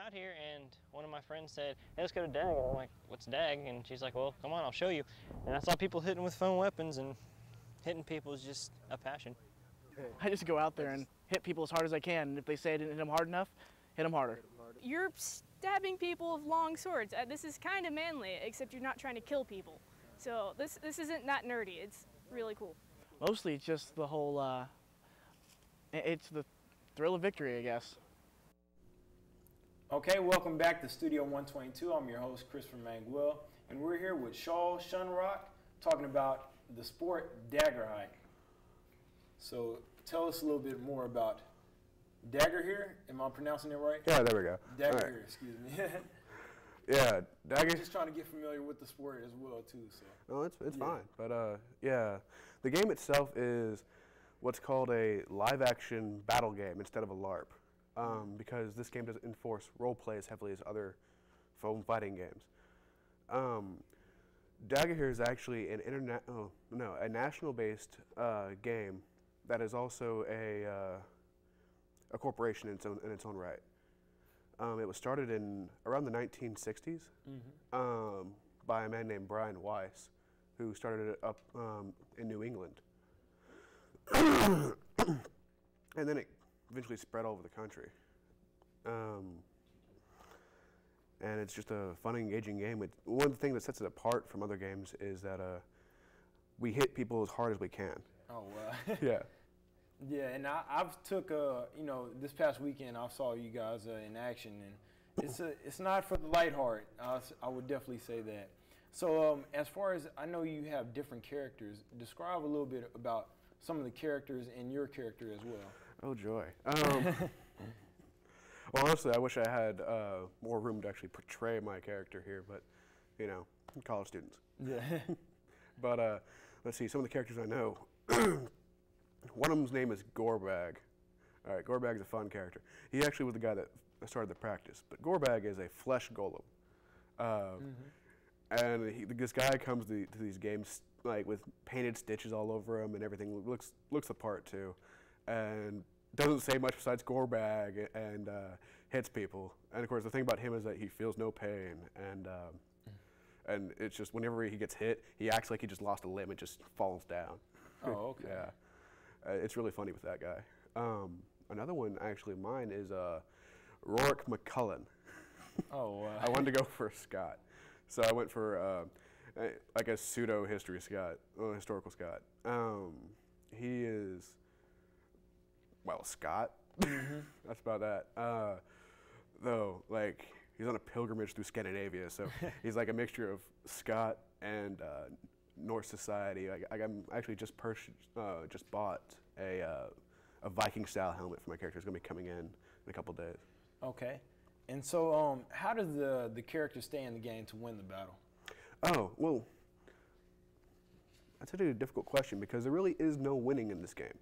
out here and one of my friends said, hey, let's go to DAG. And I'm like, what's DAG? And she's like, well, come on, I'll show you. And I saw people hitting with foam weapons, and hitting people is just a passion. I just go out there and hit people as hard as I can, and if they say I didn't hit them hard enough, hit them harder. You're stabbing people with long swords. This is kind of manly, except you're not trying to kill people. So this isn't that nerdy. It's really cool. Mostly it's just the whole, it's the thrill of victory, I guess. Okay, welcome back to Studio 122. I'm your host, Christopher Manguel, and we're here with Shaw Shunrock talking about the sport dagger hike. So tell us a little bit more about dagger here. Am I pronouncing it right? Yeah, there we go. Dagger here, excuse me. Yeah, dagger. I'm just trying to get familiar with the sport as well too. So. No, it's fine. But yeah, the game itself is what's called a live-action battle game instead of a LARP. Because this game doesn't enforce role play as heavily as other foam fighting games. Dagger here is actually an a national-based game that is also a corporation in its own right. It was started in around the 1960s by a man named Brian Weiss, who started it up in New England, and then it eventually spread all over the country. And it's just a fun, engaging game. One thing that sets it apart from other games is that we hit people as hard as we can. Oh, wow. Yeah. Yeah, and I've took this past weekend I saw you guys in action, and it's not for the light heart. I would definitely say that. So as far as I know, you have different characters. Describe a little bit about some of the characters and your character as well. Oh joy. Well, honestly, I wish I had more room to actually portray my character here, but you know, college students. Yeah. But let's see, some of the characters I know. One of them's name is Gorebag. All right, Gorebag's a fun character. He actually was the guy that started the practice. But Gorebag is a flesh golem, and this guy comes to these games like with painted stitches all over him and everything. Looks the part too, and doesn't say much besides Gorebag and hits people. And of course, the thing about him is that he feels no pain, and it's just whenever he gets hit, he acts like he just lost a limb and just falls down. Oh, okay. Yeah. It's really funny with that guy. Another one, actually, mine is Rourke McCullen. Oh, wow. I wanted to go for Scott. So I went for like a pseudo-history Scott, historical Scott. He is, well, Scott. That's about that. Though, like, he's on a pilgrimage through Scandinavia, so he's like a mixture of Scott and Norse society. I'm actually just bought a Viking-style helmet for my character. It's going to be coming in a couple days. Okay. And so how does the character stay in the game to win the battle? Oh, well, that's actually a difficult question because there really is no winning in this game.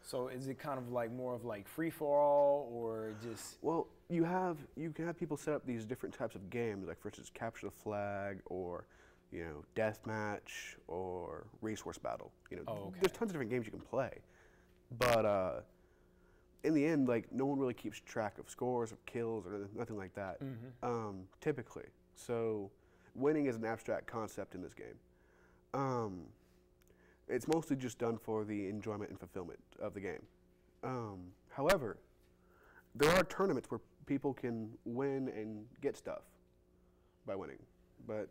So is it kind of like more of like free-for-all or just... Well, you can have people set up these different types of games, like for instance, capture the flag or deathmatch or resource battle. There's tons of different games you can play, but in the end, like no one really keeps track of scores or kills or nothing like that. Typically, so winning is an abstract concept in this game. It's mostly just done for the enjoyment and fulfillment of the game. However, there are tournaments where people can win and get stuff by winning, but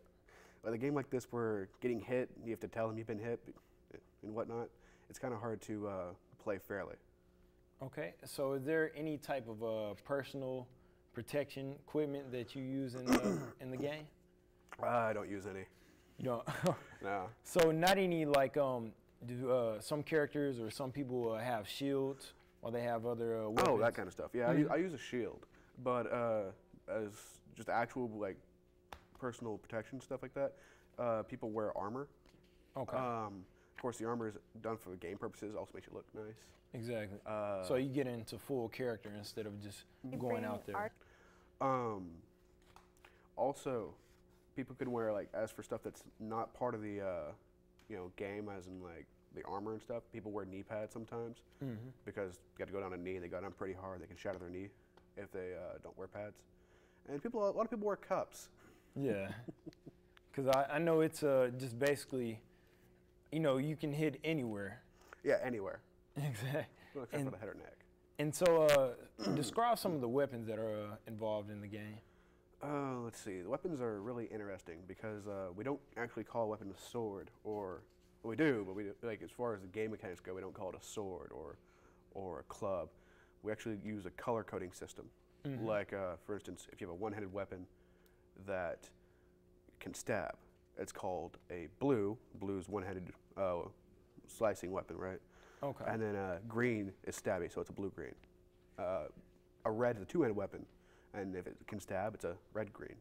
with a game like this where getting hit, you have to tell them you've been hit and whatnot, it's kind of hard to play fairly. Okay, so is there any type of personal protection equipment that you use in the game? I don't use any. You don't? No. So not any like, do some characters or some people have shields while they have other weapons? Oh, that kind of stuff. Yeah, I use a shield, but as just actual like personal protection, stuff like that, people wear armor. Okay. Of course, the armor is done for game purposes, also makes you look nice. Exactly. So you get into full character instead of just going out there. Also, people can wear, like, as for stuff that's not part of the game, as in like the armor and stuff, people wear knee pads sometimes because you got to go down a knee, they go down pretty hard, they can shatter their knee. if they don't wear pads. And a lot of people wear cups. Yeah, because I know it's just basically, you can hit anywhere. Yeah, anywhere. Exactly. Well, except for the head or neck. And so, describe some of the weapons that are involved in the game. Let's see. The weapons are really interesting because we don't actually call a weapon a sword, or we do, but we do, like as far as the game mechanics go, we don't call it a sword or a club. We actually use a color coding system. Like, for instance, if you have a one-handed weapon that can stab, it's called a blue. Blue is one-handed slicing weapon, right? Okay. And then green is stabby, so it's a blue-green. A red is a two-handed weapon, and if it can stab, it's a red-green.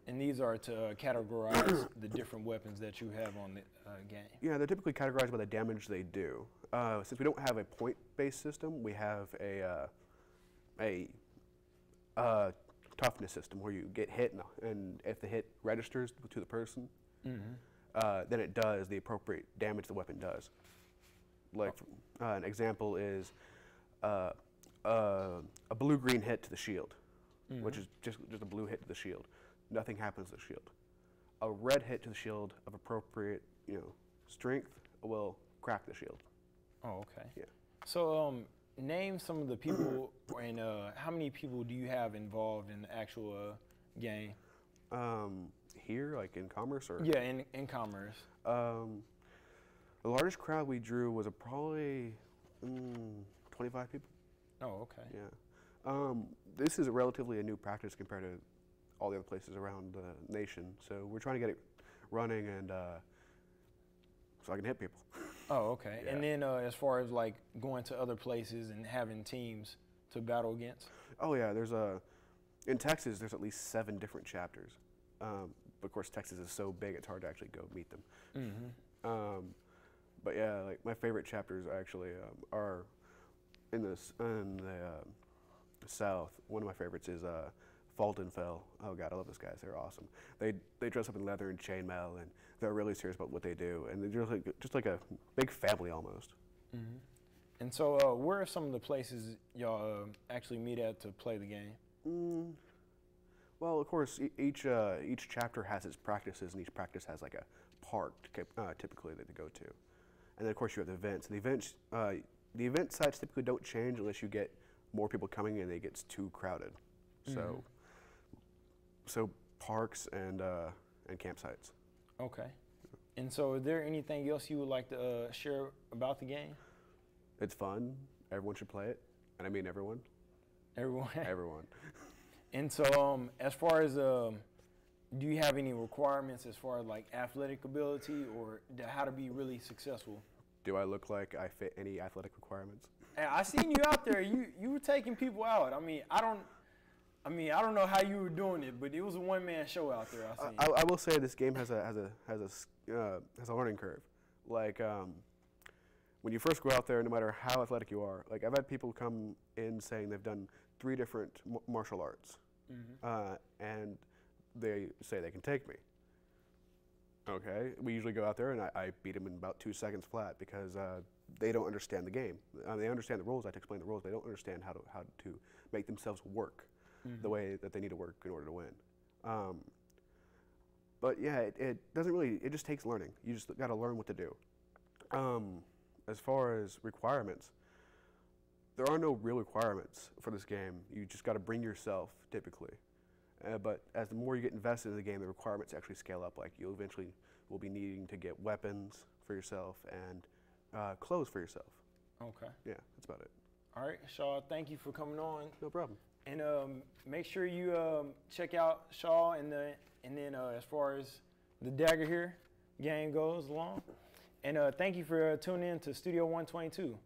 And these are to categorize the different weapons that you have on the game. Yeah, they're typically categorized by the damage they do. Since we don't have a point-based system, we have a toughness system where you get hit, and if the hit registers to the person, then it does the appropriate damage the weapon does. Like an example is a blue-green hit to the shield, which is just a blue hit to the shield. Nothing happens to the shield. A red hit to the shield of appropriate, strength will crack the shield. Oh, okay. Yeah. So, name some of the people, and how many people do you have involved in the actual game? Here, like in Commerce, or Yeah, in Commerce. the largest crowd we drew was probably 25 people. Oh, okay. Yeah. This is relatively a new practice compared to all the other places around the nation. So we're trying to get it running, and so I can hit people. Oh, okay. Yeah. And then as far as like going to other places and having teams to battle against? Oh yeah, in Texas there's at least 7 different chapters. But of course Texas is so big it's hard to actually go meet them. But yeah, like my favorite chapters actually are in the South. One of my favorites is Fulton Fell. Oh God, I love those guys. They're awesome. They dress up in leather and chainmail, and they're really serious about what they do, and they're just like a big family almost. And so, where are some of the places y'all actually meet at to play the game? Well, of course, each chapter has its practices, and each practice has like a park typically that they go to, and then of course you have the events. The event sites typically don't change unless you get more people coming and it gets too crowded. So parks and campsites. Okay. And so, is there anything else you would like to share about the game? It's fun. Everyone should play it, and I mean everyone. Everyone. Everyone. And so, as far as, do you have any requirements as far as like athletic ability or how to be really successful? Do I look like I fit any athletic requirements? Hey, I seen you out there. You were taking people out. I don't know how you were doing it, but it was a one-man show out there. I will say this game has a learning curve. Like when you first go out there, no matter how athletic you are, like I've had people come in saying they've done 3 different martial arts, and they say they can take me. Okay, we usually go out there and I beat them in about 2 seconds flat because they don't understand the game. They understand the rules. I have to explain the rules. They don't understand how to make themselves work the way that they need to work in order to win. But yeah, it doesn't really. It just takes learning. You just got to learn what to do. As far as requirements, there are no real requirements for this game. You just got to bring yourself typically. But as the more you get invested in the game, the requirements actually scale up. Like you eventually will be needing to get weapons for yourself and clothes for yourself. Okay. Yeah, that's about it. All right, Shaw, thank you for coming on. No problem. And make sure you check out Shaw and then as far as the Dagger here game goes along. And thank you for tuning in to Studio 122.